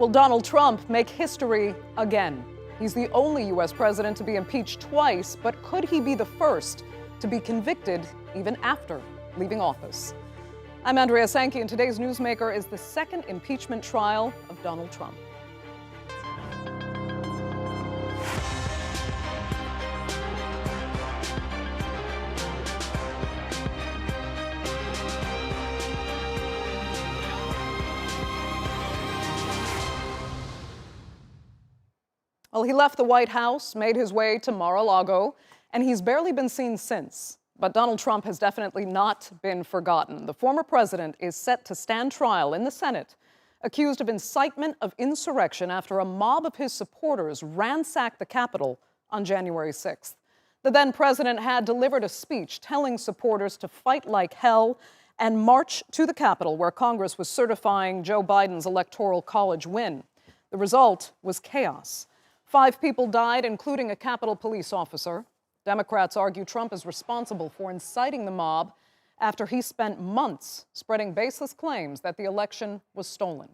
Will Donald Trump make history again? He's the only U.S. president to be impeached twice, but could he be the first to be convicted even after leaving office? I'm Andrea Sankey, and today's Newsmaker is the second impeachment trial of Donald Trump. Well, he left the White House, made his way to Mar-a-Lago, and he's barely been seen since. But Donald Trump has definitely not been forgotten. The former president is set to stand trial in the Senate, accused of incitement of insurrection after a mob of his supporters ransacked the Capitol on January 6th. The then president had delivered a speech telling supporters to fight like hell and march to the Capitol, where Congress was certifying Joe Biden's Electoral College win. The result was chaos. 5 people died, including a Capitol police officer. Democrats argue Trump is responsible for inciting the mob after he spent months spreading baseless claims that the election was stolen.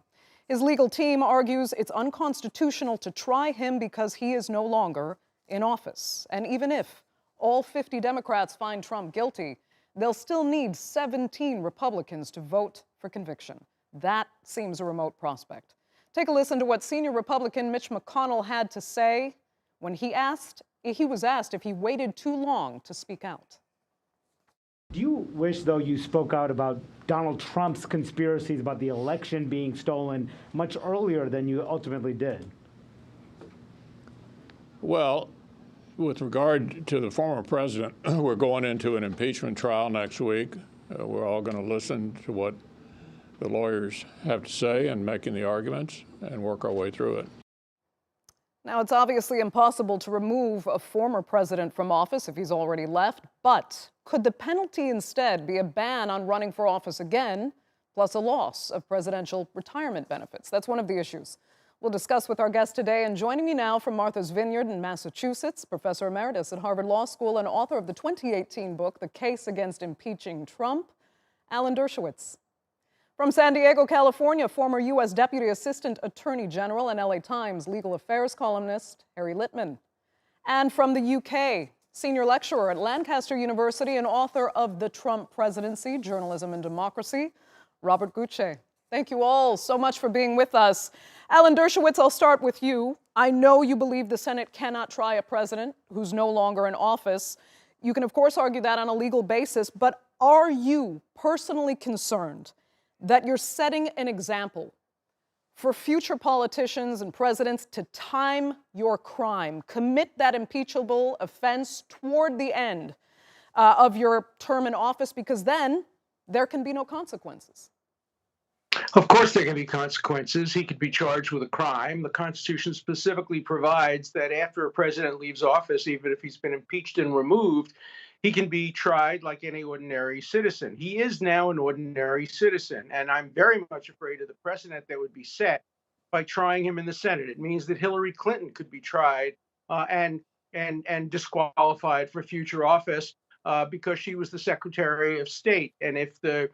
His legal team argues it's unconstitutional to try him because he is no longer in office. And even if all 50 Democrats find Trump guilty, they'll still need 17 Republicans to vote for conviction. That seems a remote prospect. Take a listen to what senior Republican Mitch McConnell had to say when he was asked if he waited too long to speak out. Do you wish, though, you spoke out about Donald Trump's conspiracies about the election being stolen much earlier than you ultimately did? Well, with regard to the former president, we're going into an impeachment trial next week. We're all going to listen to what the lawyers have to say and making the arguments and work our way through it. Now, it's obviously impossible to remove a former president from office if he's already left, but could the penalty instead be a ban on running for office again, plus a loss of presidential retirement benefits? That's one of the issues we'll discuss with our guest today. And joining me now from Martha's Vineyard in Massachusetts, Professor Emeritus at Harvard Law School and author of the 2018 book, The Case Against Impeaching Trump, Alan Dershowitz. From San Diego, California, former U.S. Deputy Assistant Attorney General and LA Times legal affairs columnist Harry Litman. And from the UK, senior lecturer at Lancaster University and author of The Trump Presidency, Journalism and Democracy, Robert Gucce. Thank you all so much for being with us. Alan Dershowitz, I'll start with you. I know you believe the Senate cannot try a president who's no longer in office. You can, of course, argue that on a legal basis, but are you personally concerned that you're setting an example for future politicians and presidents to time your crime, commit that impeachable offense toward the end of your term in office, because then there can be no consequences? Of course there can be consequences. He could be charged with a crime. The Constitution specifically provides that after a president leaves office, even if he's been impeached and removed, he can be tried like any ordinary citizen. He is now an ordinary citizen, and I'm very much afraid of the precedent that would be set by trying him in the Senate. It means that Hillary Clinton could be tried and disqualified for future office because she was the Secretary of State. And if the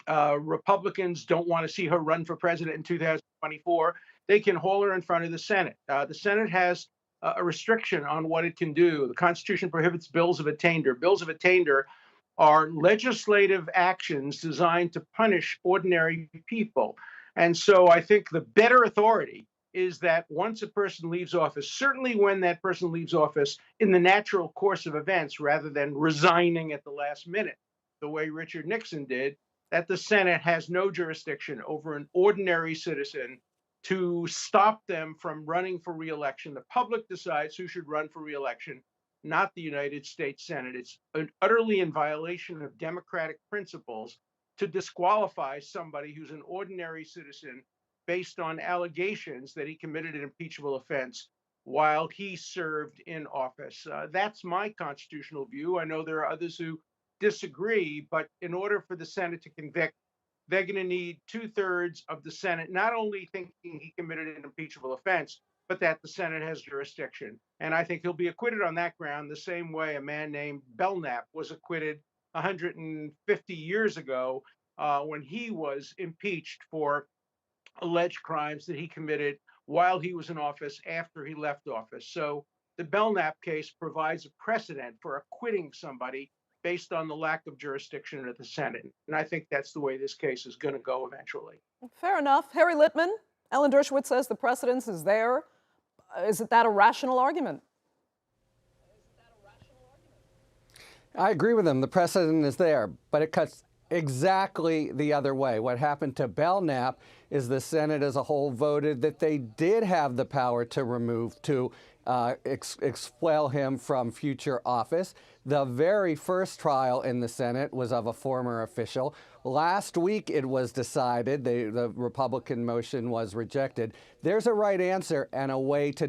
Republicans don't want to see her run for president in 2024, they can haul her in front of the Senate. The Senate has a restriction on what it can do. The Constitution prohibits bills of attainder. Bills of attainder are legislative actions designed to punish ordinary people. And so I think the better authority is that once a person leaves office, certainly when that person leaves office in the natural course of events, rather than resigning at the last minute, the way Richard Nixon did, that the Senate has no jurisdiction over an ordinary citizen to stop them from running for re-election. The public decides who should run for re-election, not the United States Senate. It's utterly in violation of democratic principles to disqualify somebody who's an ordinary citizen based on allegations that he committed an impeachable offense while he served in office. That's my constitutional view. I know there are others who disagree, but in order for the Senate to convict, they're going to need 2/3 of the Senate, not only thinking he committed an impeachable offense, but that the Senate has jurisdiction. And I think he'll be acquitted on that ground the same way a man named Belknap was acquitted 150 years ago when he was impeached for alleged crimes that he committed while he was in office, after he left office. So the Belknap case provides a precedent for acquitting somebody based on the lack of jurisdiction of the Senate. And I think that's the way this case is going to go eventually. Fair enough. Harry Litman, Ellen Dershowitz says the precedence is there. Is that a rational argument? I agree with him. The precedent is there, but it cuts exactly the other way. What happened to Belknap is the Senate as a whole voted that they did have the power to remove, to expel him from future office. The very first trial in the Senate was of a former official. Last week it was decided, the Republican motion was rejected. There's a right answer and a way to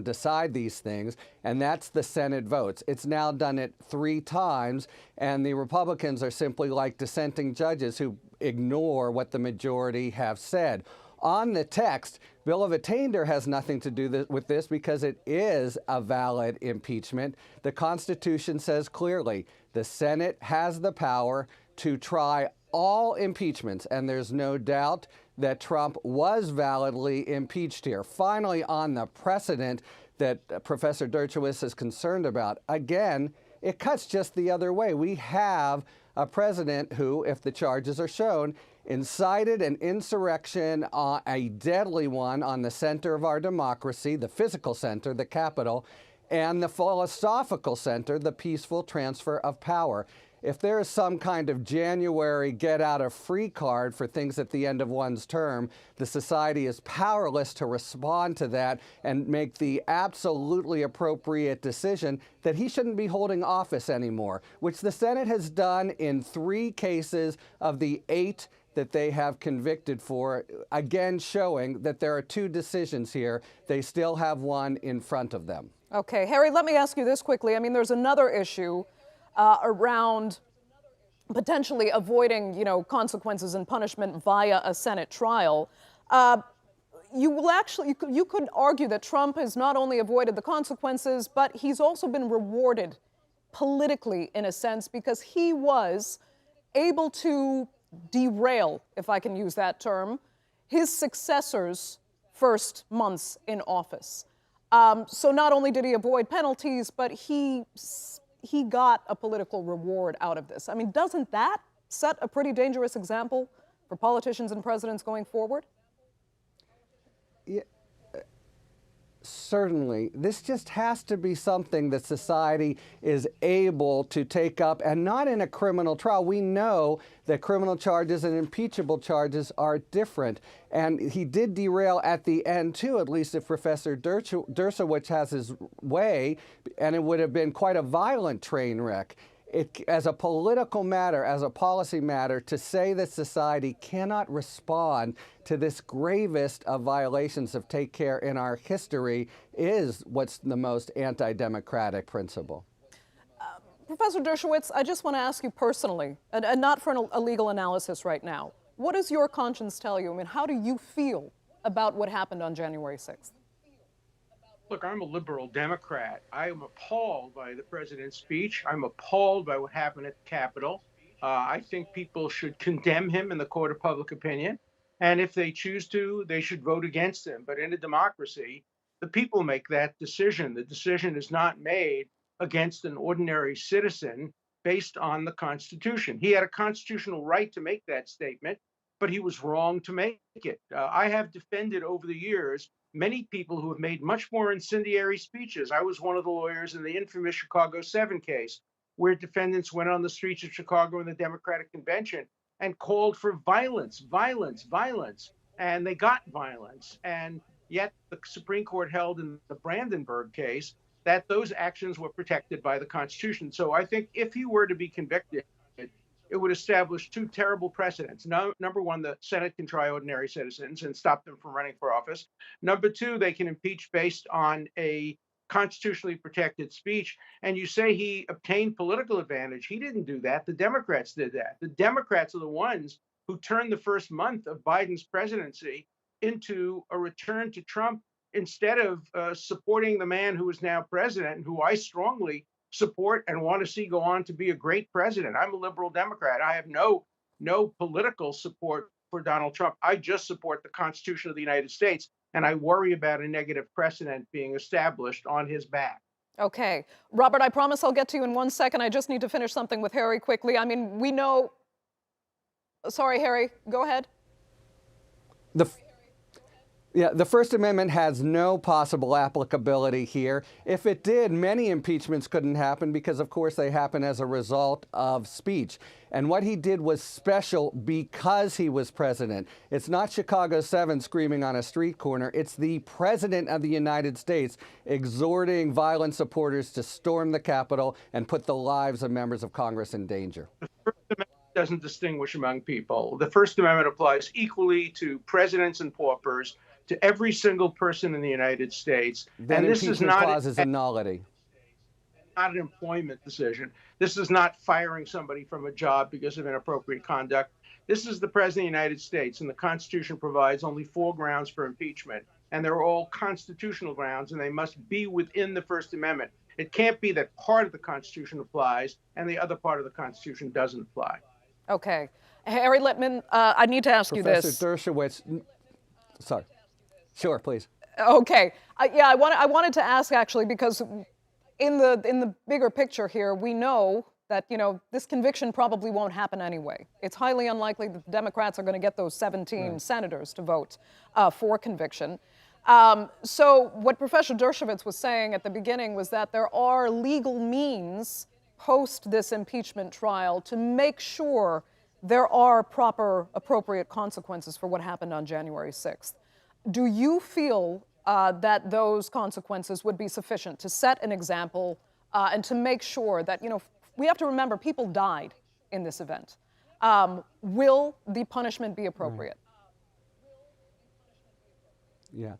decide these things, and that's the Senate votes. It's now done it 3 times, and the Republicans are simply like dissenting judges who ignore what the majority have said. On the text, Bill of Attainder has nothing to do with this because it is a valid impeachment. The Constitution says clearly the Senate has the power to try all impeachments, and there's no doubt that Trump was validly impeached here. Finally, on the precedent that Professor Dershowitz is concerned about, again, it cuts just the other way. We have a president who, if the charges are shown, incited an insurrection, a deadly one, on the center of our democracy, the physical center, the Capitol, and the philosophical center, the peaceful transfer of power. If there is some kind of January get-out-of-free card for things at the end of one's term, the society is powerless to respond to that and make the absolutely appropriate decision that he shouldn't be holding office anymore, which the Senate has done in 3 cases of the 8 that they have convicted for, again showing that there are 2 decisions here. They still have one in front of them. Okay, Harry, let me ask you this quickly. I mean, there's another issue around potentially avoiding, consequences and punishment via a Senate trial. You could argue that Trump has not only avoided the consequences, but he's also been rewarded politically, in a sense, because he was able to derail, if I can use that term, his successor's first months in office. So not only did he avoid penalties, but he got a political reward out of this. I mean, doesn't that set a pretty dangerous example for politicians and presidents going forward? Yeah, certainly. This just has to be something that society is able to take up, and not in a criminal trial. We know that criminal charges and impeachable charges are different. And he did derail at the end, too, at least if Professor Dershowitz has his way, and it would have been quite a violent train wreck. As a political matter, as a policy matter, to say that society cannot respond to this gravest of violations of take care in our history is what's the most anti-democratic principle. Professor Dershowitz, I just want to ask you personally, and not for a legal analysis right now, what does your conscience tell you? I mean, how do you feel about what happened on January 6th? Look, I'm a liberal Democrat. I am appalled by the president's speech. I'm appalled by what happened at the Capitol. I think people should condemn him in the court of public opinion. And if they choose to, they should vote against him. But in a democracy, the people make that decision. The decision is not made against an ordinary citizen based on the Constitution. He had a constitutional right to make that statement, but he was wrong to make it. I have defended over the years many people who have made much more incendiary speeches. I was one of the lawyers in the infamous Chicago 7 case, where defendants went on the streets of Chicago in the Democratic Convention and called for violence, violence, violence. And they got violence. And yet the Supreme Court held in the Brandenburg case that those actions were protected by the Constitution. So I think if he were to be convicted, it would establish 2 terrible precedents. Number one, the Senate can try ordinary citizens and stop them from running for office. Number 2, they can impeach based on a constitutionally protected speech. And you say he obtained political advantage. He didn't do that. The Democrats did that. The Democrats are the ones who turned the first month of Biden's presidency into a return to Trump instead of supporting the man who is now president and who I strongly support and want to see go on to be a great president. I'm a liberal Democrat. I have no political support for Donald Trump. I just support the Constitution of the United States, and I worry about a negative precedent being established on his back. Okay. Robert, I promise I'll get to you in 1 second. I just need to finish something with Harry quickly. I mean, we know. Sorry, Harry, go ahead. The First Amendment has no possible applicability here. If it did, many impeachments couldn't happen because, of course, they happen as a result of speech. And what he did was special because he was president. It's not Chicago 7 screaming on a street corner. It's the president of the United States exhorting violent supporters to storm the Capitol and put the lives of members of Congress in danger. The First Amendment doesn't distinguish among people. The First Amendment applies equally to presidents and paupers, to every single person in the United States. Then and this is not clause is a nullity. Not an employment decision. This is not firing somebody from a job because of inappropriate conduct. This is the President of the United States, and the Constitution provides only 4 grounds for impeachment, and they're all constitutional grounds, and they must be within the First Amendment. It can't be that part of the Constitution applies and the other part of the Constitution doesn't apply. Okay. Harry Litman, I need to ask you this. Professor Dershowitz, sorry. Sure, please. Okay. Yeah, I wanted to ask actually because in the bigger picture here, we know that this conviction probably won't happen anyway. It's highly unlikely that the Democrats are going to get those 17 senators to vote for conviction. So what Professor Dershowitz was saying at the beginning was that there are legal means post this impeachment trial to make sure there are proper, appropriate consequences for what happened on January 6th. Do you feel that those consequences would be sufficient to set an example and to make sure that, we have to remember people died in this event. Will the punishment be appropriate? Yeah.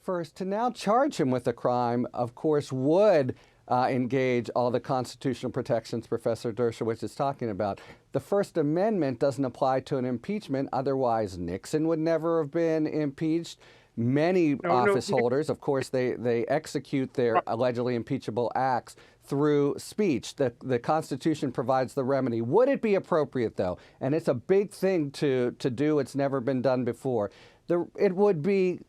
First, to now charge him with a crime, of course, would engage all the constitutional protections Professor Dershowitz is talking about. The First Amendment doesn't apply to an impeachment. Otherwise, Nixon would never have been impeached. Many office holders, of course, they execute their allegedly impeachable acts through speech. The Constitution provides the remedy. Would it be appropriate, though? And it's a big thing to do. It's never been done before. It would be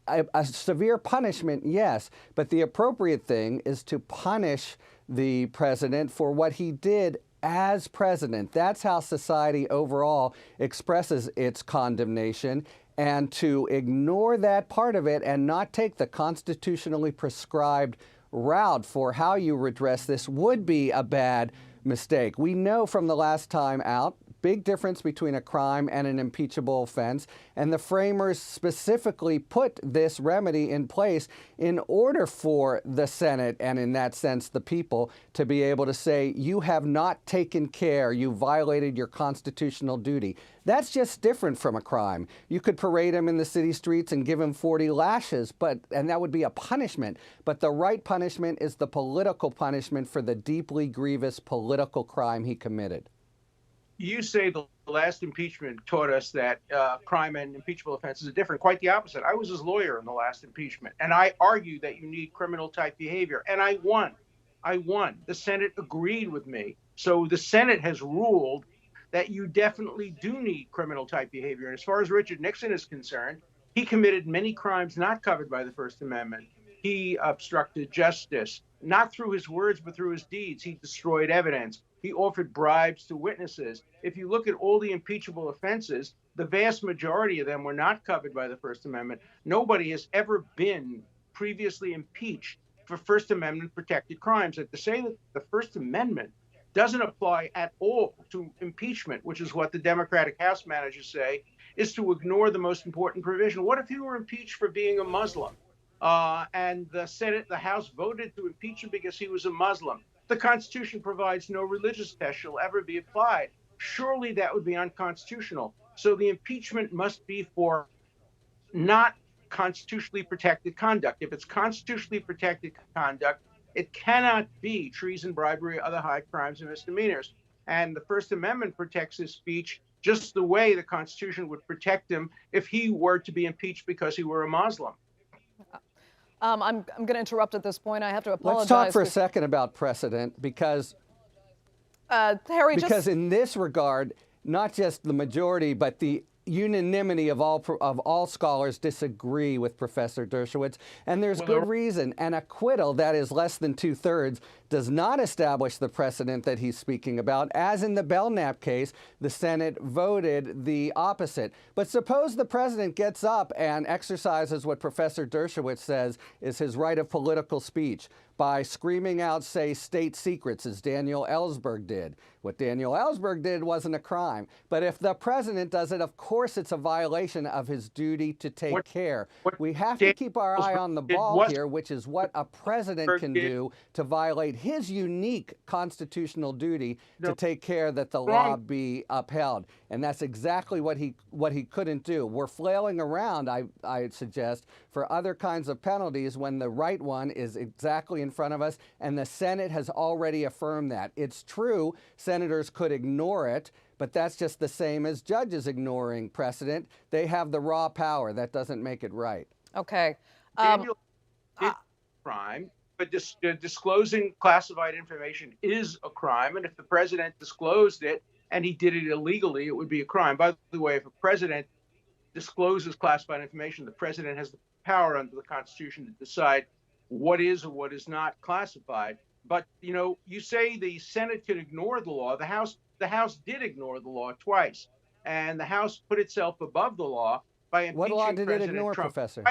a severe punishment, yes, but the appropriate thing is to punish the president for what he did as president. That's how society overall expresses its condemnation. And to ignore that part of it and not take the constitutionally prescribed route for how you redress this would be a bad mistake. We know from the last time out, big difference between a crime and an impeachable offense, and the framers specifically put this remedy in place in order for the Senate, and in that sense the people, to be able to say, you have not taken care, you violated your constitutional duty. That's just different from a crime. You could parade him in the city streets and give him 40 lashes, and that would be a punishment. But the right punishment is the political punishment for the deeply grievous political crime he committed. You say the last impeachment taught us that crime and impeachable offenses are different. Quite the opposite. I was his lawyer in the last impeachment, and I argued that you need criminal type behavior, and I won. The Senate agreed with me. So the Senate has ruled that you definitely do need criminal type behavior. And as far as Richard Nixon is concerned, he committed many crimes not covered by the First Amendment. He obstructed justice, not through his words, but through his deeds. He destroyed evidence. He offered bribes to witnesses. If you look at all the impeachable offenses, the vast majority of them were not covered by the First Amendment. Nobody has ever been previously impeached for First Amendment protected crimes. And to say that the First Amendment doesn't apply at all to impeachment, which is what the Democratic House managers say, is to ignore the most important provision. What if he were impeached for being a Muslim? And the Senate, the House voted to impeach him because he was a Muslim. The Constitution provides no religious test shall ever be applied. Surely that would be unconstitutional. So the impeachment must be for not constitutionally protected conduct. If it's constitutionally protected conduct, it cannot be treason, bribery, other high crimes and misdemeanors. And the First Amendment protects his speech just the way the Constitution would protect him if he were to be impeached because he were a Muslim. I'm going to interrupt at this point. I have to apologize. Let's talk for a second about precedent because, Harry, in this regard, not just the majority, but the unanimity of all scholars disagree with Professor Dershowitz, and there's good reason. An acquittal that is less than 2/3 does not establish the precedent that he's speaking about. As in the Belknap case, the Senate voted the opposite. But suppose the president gets up and exercises what Professor Dershowitz says is his right of political speech by screaming out, say, state secrets, as Daniel Ellsberg did. What Daniel Ellsberg did wasn't a crime. But if the president does it, of course it's a violation of his duty to take care. We have to keep our eye on the ball here, which is what a president can do to violate his unique constitutional duty to take care that the law be upheld. And that's exactly what he couldn't do. We're flailing around, I suggest, for other kinds of penalties when the right one is exactly in front of us, and the Senate has already affirmed that. It's true, senators could ignore it, but that's just the same as judges ignoring precedent. They have the raw power. That doesn't make it right. Okay. Daniel did crime, but disclosing classified information is a crime, and if the president disclosed it and he did it illegally, it would be a crime. By the way, if a president discloses classified information, the president has the power under the Constitution to decide what is or what is not classified. But, you know, you say the Senate could ignore the law. The House did ignore the law twice, and the House put itself above the law by impeaching What law did President it ignore, Trump. Professor?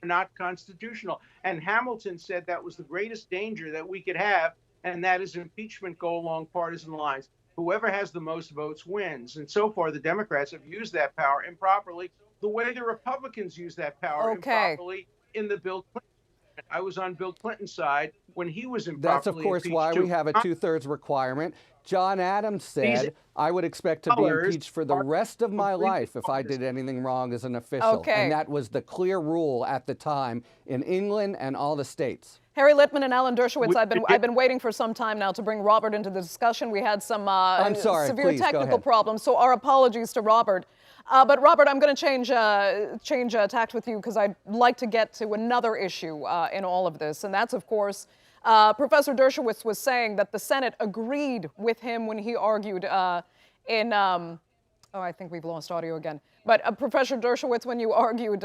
Not constitutional. And Hamilton said that was the greatest danger that we could have, and that is impeachment go along partisan lines. Whoever has the most votes wins. And so far, the Democrats have used that power improperly, the way the Republicans use that power improperly in the Bill Clinton. I was on Bill Clinton's side when he was improperly That's, of course, why we have a 2/3 requirement. John Adams said, I would expect to be impeached for the rest of my life if I did anything wrong as an official. And that was the clear rule at the time in England and all the states. Harry Litman and Alan Dershowitz, I've been waiting for some time now to bring Robert into the discussion. We had some severe technical problems, so our apologies to Robert. But Robert, I'm going to change tact with you because I'd like to get to another issue in all of this, and that's, of course, Professor Dershowitz was saying that the Senate agreed with him when he argued I think we've lost audio again. But Professor Dershowitz, when you argued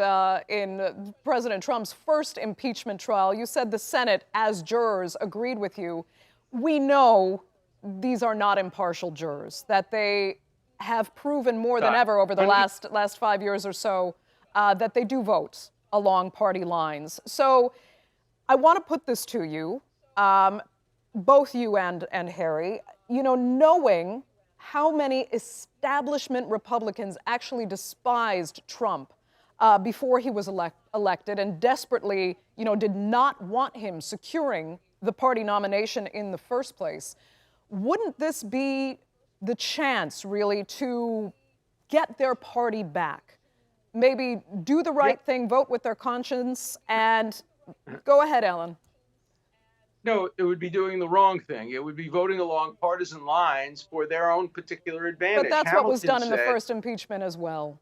in President Trump's first impeachment trial, you said the Senate, as jurors, agreed with you. We know these are not impartial jurors, that they have proven more than ever over the last 5 years or so that they do vote along party lines. So I want to put this to you, both you and Harry, you know, knowing how many establishment Republicans actually despised Trump before he was elected and desperately, you know, did not want him securing the party nomination in the first place. Wouldn't this be the chance, really, to get their party back? Maybe do the right thing, vote with their conscience, and go ahead, Ellen. No, it would be doing the wrong thing. It would be voting along partisan lines for their own particular advantage. But that's what was done in the first impeachment as well.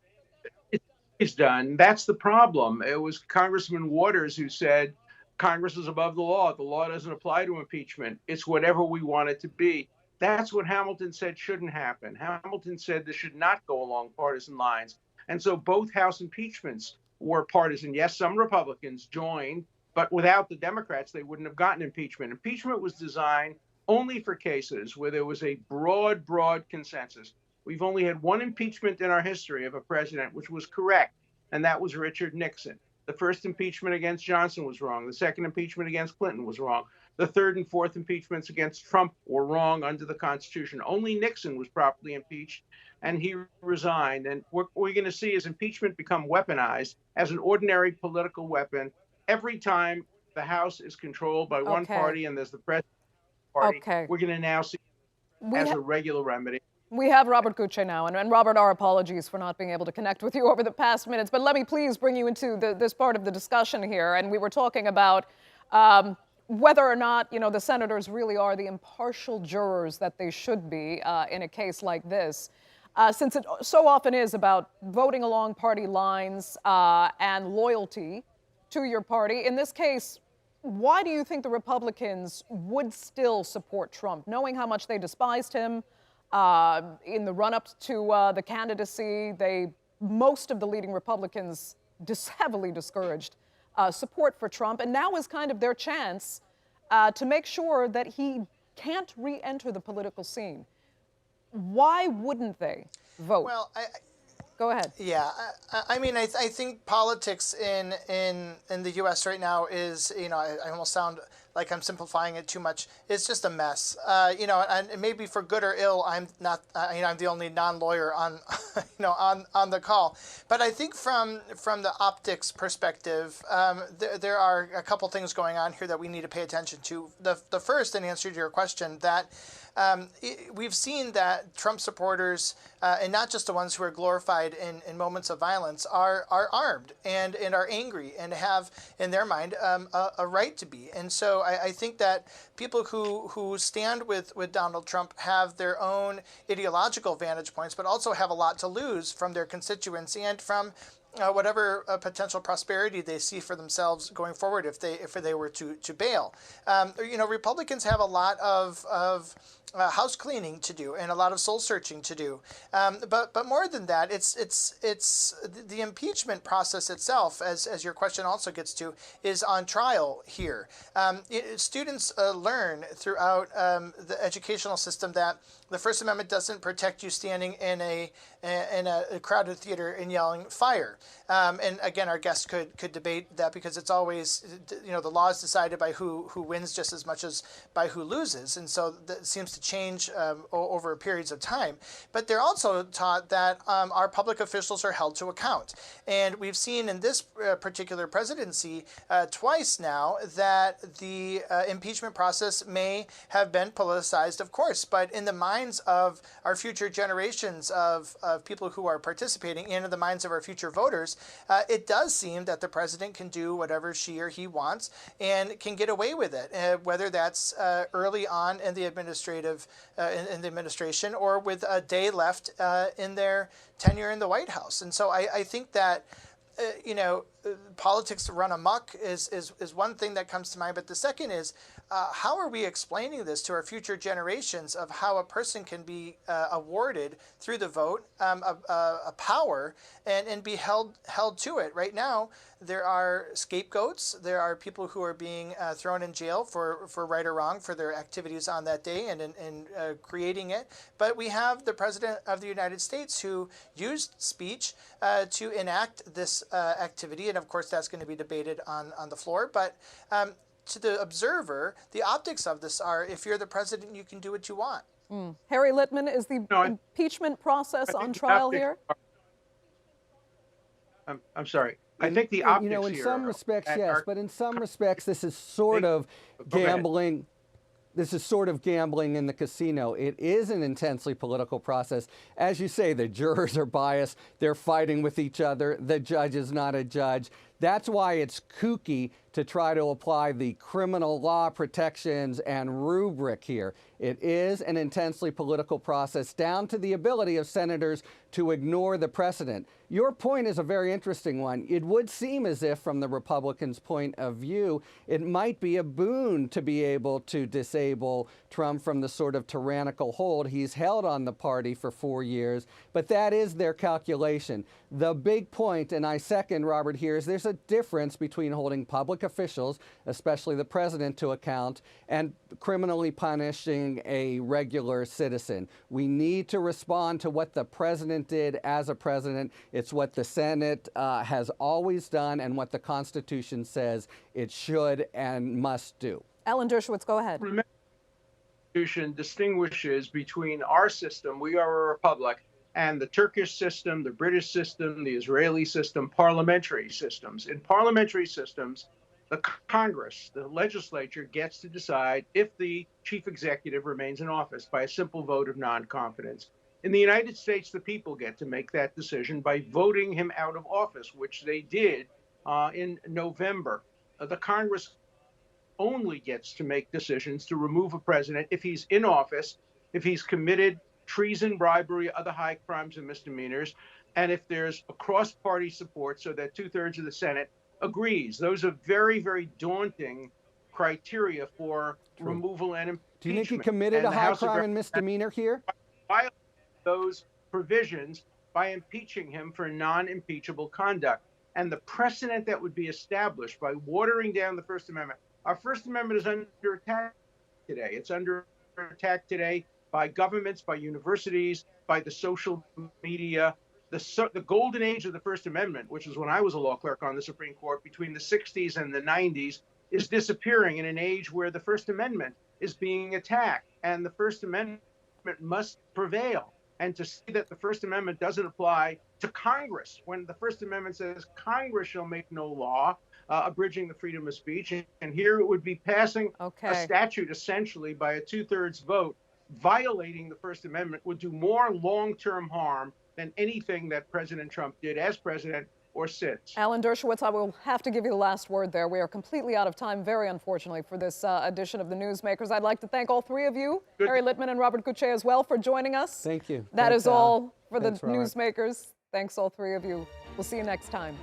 It's done. That's the problem. It was Congressman Waters who said Congress is above the law. The law doesn't apply to impeachment. It's whatever we want it to be. That's what Hamilton said shouldn't happen. Hamilton said this should not go along partisan lines. And so both House impeachments were partisan. Yes, some Republicans joined, but without the Democrats, they wouldn't have gotten impeachment. Impeachment was designed only for cases where there was a broad consensus. We've only had one impeachment in our history of a president, which was correct, and that was Richard Nixon. The first impeachment against Johnson was wrong. The second impeachment against Clinton was wrong. The third and fourth impeachments against Trump were wrong under the Constitution. Only Nixon was properly impeached, and he resigned. And what we're going to see is impeachment become weaponized as an ordinary political weapon every time the House is controlled by one party and there's the president party. We're going to now see as a regular remedy. We have Robert Gucce now, and Robert, our apologies for not being able to connect with you over the past minutes, but let me please bring you into this part of the discussion here, and we were talking about whether or not, you know, the senators really are the impartial jurors that they should be in a case like this. Since it so often is about voting along party lines and loyalty to your party, in this case, why do you think the Republicans would still support Trump, knowing how much they despised him, In the run-up to the candidacy, most of the leading Republicans heavily discouraged support for Trump, and now is kind of their chance to make sure that he can't re-enter the political scene. Why wouldn't they vote? Well, Go ahead. yeah, I mean, I think politics in the U.S. right now is, I almost sound like I'm simplifying it too much. It's just a mess, and maybe for good or ill, I'm not, I'm the only non-lawyer on, on the call. But I think from the optics perspective, there are a couple things going on here that we need to pay attention to. The first, in answer to your question, that we've seen that Trump supporters, and not just the ones who are glorified in moments of violence, are armed and are angry and have, in their mind, a right to be. And so I think that people who stand with Donald Trump have their own ideological vantage points, but also have a lot to lose from their constituents and from whatever potential prosperity they see for themselves going forward if they were to bail. Republicans have a lot of house cleaning to do and a lot of soul searching to do. But more than that, it's the impeachment process itself, as your question also gets to, is on trial here. Students learn throughout the educational system that the First Amendment doesn't protect you standing in a crowded theater and yelling fire. And again, our guests could debate that because it's always, the law is decided by who wins just as much as by who loses. And so that seems to change over periods of time. But they're also taught that our public officials are held to account. And we've seen in this particular presidency twice now that the impeachment process may have been politicized, of course, but in the minds of our future generations of people who are participating and in the minds of our future voters, it does seem that the president can do whatever she or he wants and can get away with it, whether that's early on in the administration or with a day left in their tenure in the White House. And so I think that politics run amok is one thing that comes to mind. But the second is, how are we explaining this to our future generations of how a person can be awarded through the vote a power and be held to it? Right now, there are scapegoats. There are people who are being thrown in jail for right or wrong for their activities on that day and in creating it. But we have the President of the United States who used speech to enact this activity. And of course, that's going to be debated on the floor. But to the observer, the optics of this are, if you're the president, you can do what you want. Harry Litman, is the impeachment process on trial here? I'm sorry. I think the optics in here some respects, yes, are, but in some respects, this is sort of gambling. This is sort of gambling in the casino. It is an intensely political process. As you say, the jurors are biased. They're fighting with each other. The judge is not a judge. That's why it's kooky to try to apply the criminal law protections and rubric here. It is an intensely political process down to the ability of senators to ignore the precedent. Your point is a very interesting one. It would seem as if, from the Republicans' point of view, it might be a boon to be able to disable Trump from the sort of tyrannical hold he's held on the party for 4 years, but that is their calculation. The big point, and I second Robert here, is there's a difference between holding public officials, especially the president, to account and criminally punishing a regular citizen. We need to respond to what the president did as a president. It's what the Senate has always done and what the Constitution says it should and must do. Alan Dershowitz, go ahead. Remember, the Constitution distinguishes between our system, we are a republic, and the Turkish system, the British system, the Israeli system, parliamentary systems. In parliamentary systems, the Congress, the legislature, gets to decide if the chief executive remains in office by a simple vote of non-confidence. In the United States, the people get to make that decision by voting him out of office, which they did in November. The Congress only gets to make decisions to remove a president if he's in office, if he's committed treason, bribery, other high crimes and misdemeanors, and if there's a cross-party support so that 2/3 of the Senate agrees. Those are very, very daunting criteria for removal and impeachment. Do you think he committed a high crime and misdemeanor here? violate those provisions by impeaching him for non-impeachable conduct. And the precedent that would be established by watering down the First Amendment. Our First Amendment is under attack today. It's under attack today by governments, by universities, by the social media. The golden age of the First Amendment, which is when I was a law clerk on the Supreme Court between the 60s and the 90s, is disappearing in an age where the First Amendment is being attacked, and the First Amendment must prevail. And to say that the First Amendment doesn't apply to Congress, when the First Amendment says Congress shall make no law abridging the freedom of speech, and here it would be passing a statute essentially by a 2/3 vote, violating the First Amendment would do more long-term harm than anything that President Trump did as president or since. Alan Dershowitz, I will have to give you the last word there. We are completely out of time, very unfortunately, for this edition of the Newsmakers. I'd like to thank all three of you, Harry Litman and Robert Goucher as well, for joining us. Thank you. That Thanks, is all Alan. for Thanks, the Robert. Newsmakers. Thanks all three of you. We'll see you next time.